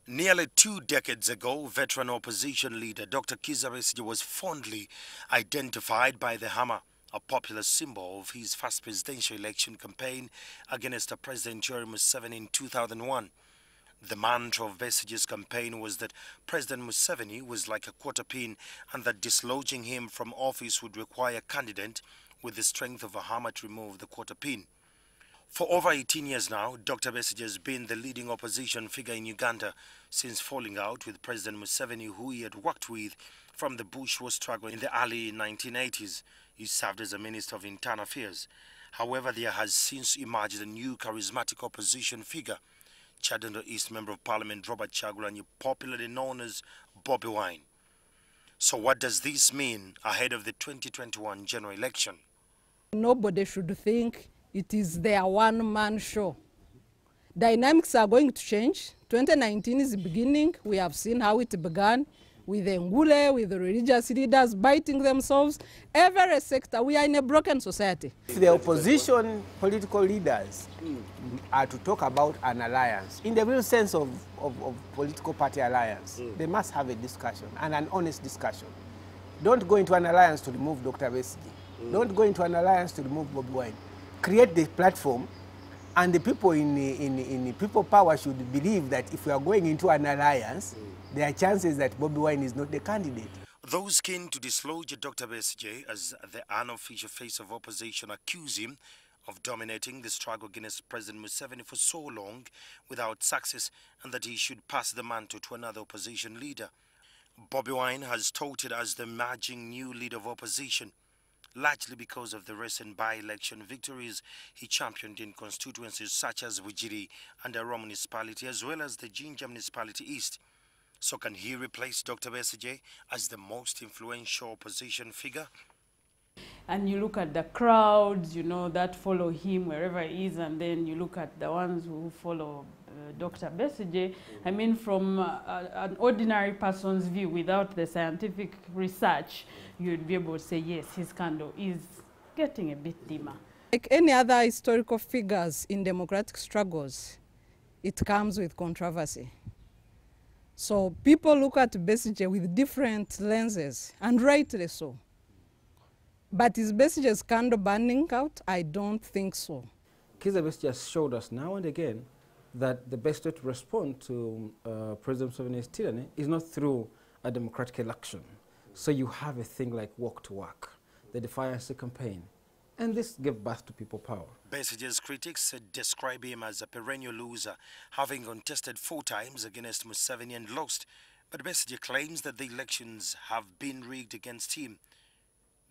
Nearly 2 decades ago, veteran opposition leader Dr. Besigye was fondly identified by the hammer, a popular symbol of his first presidential election campaign against President Yoweri Museveni in 2001. The mantra of Besigye's campaign was that President Museveni was like a quarter pin and that dislodging him from office would require a candidate with the strength of a hammer to remove the quarter pin. For over 18 years now, Dr. Besigye has been the leading opposition figure in Uganda since falling out with President Museveni, who he had worked with from the Bush War struggle in the early 1980s. He served as a Minister of Internal Affairs. However, there has since emerged a new charismatic opposition figure, Chadendo East Member of Parliament Robert Kyagulanyi, popularly known as Bobi Wine. So what does this mean ahead of the 2021 general election? Nobody should think it is their one-man show. Dynamics are going to change. 2019 is the beginning. We have seen how it began with Ngule, with the religious leaders biting themselves. Every sector, we are in a broken society. If the opposition political leaders are to talk about an alliance, in the real sense of political party alliance, they must have a discussion, and an honest discussion. Don't go into an alliance to remove Dr. Besigye. Don't go into an alliance to remove Bobi Wine. Create the platform, and the people in people power should believe that if we are going into an alliance, there are chances that Bobi Wine is not the candidate. Those keen to dislodge Dr. Besigye as the unofficial face of opposition accuse him of dominating the struggle against President Museveni for so long without success, and that he should pass the mantle to another opposition leader. Bobi Wine has touted as the emerging new leader of opposition, largely because of the recent by-election victories he championed in constituencies such as Besigye and Arua municipality, as well as the Jinja municipality east. So can he replace Dr. Besigye as the most influential opposition figure? And you look at the crowds, you know, that follow him wherever he is, and then you look at the ones who follow Dr. Besigye. I mean, from an ordinary person's view, without the scientific research, you'd be able to say, yes, his candle is getting a bit dimmer. Like any other historical figures in democratic struggles, it comes with controversy. So people look at Besigye with different lenses, and rightly so. But is Besigye's candle burning out? I don't think so. Besigye has showed us now and again that the best way to respond to President Museveni's tyranny is not through a democratic election. So you have a thing like walk to work, the defiance campaign, and this gave birth to people power. Besigye's critics describe him as a perennial loser, having contested 4 times against Museveni and lost. But Besigye claims that the elections have been rigged against him.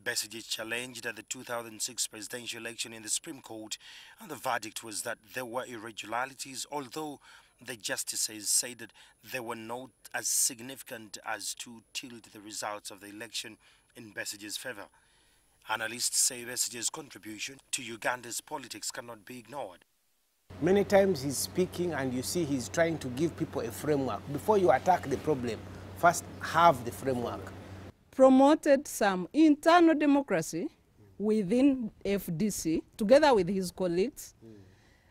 Besigye challenged at the 2006 presidential election in the Supreme Court, and the verdict was that there were irregularities, although the justices said that they were not as significant as to tilt the results of the election in Besigye's favor. Analysts say Besigye's contribution to Uganda's politics cannot be ignored. Many times he's speaking and you see he's trying to give people a framework. Before you attack the problem, first have the framework. Promoted some internal democracy within FDC, together with his colleagues,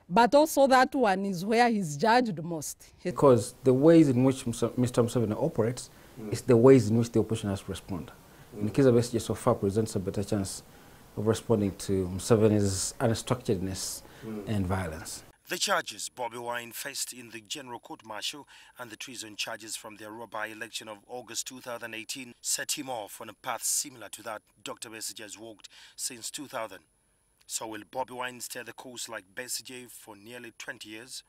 but also that one is where he's judged most. Because the ways in which Mr. Museveni operates is the ways in which the opposition has to respond. In the case of Besigye, so far presents a better chance of responding to Museveni's unstructuredness and violence. The charges Bobi Wine faced in the General Court-Martial and the treason charges from the Arua by-election of August 2018 set him off on a path similar to that Dr. Besigye has walked since 2000. So will Bobi Wine steer the course like Besigye for nearly 20 years?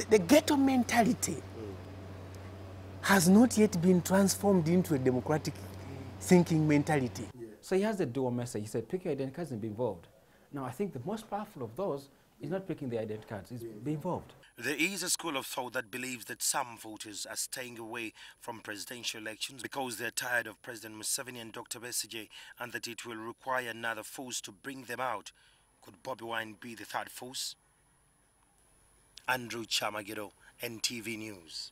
The ghetto mentality has not yet been transformed into a democratic thinking mentality. So he has a dual message. He said, pick your identity cards and be involved. Now, I think the most powerful of those is not picking the identity cards, it's be involved. There is a school of thought that believes that some voters are staying away from presidential elections because they're tired of President Museveni and Dr. Besigye, and that it will require another force to bring them out. Could Bobi Wine be the third force? Andrew Chamagiro, NTV News.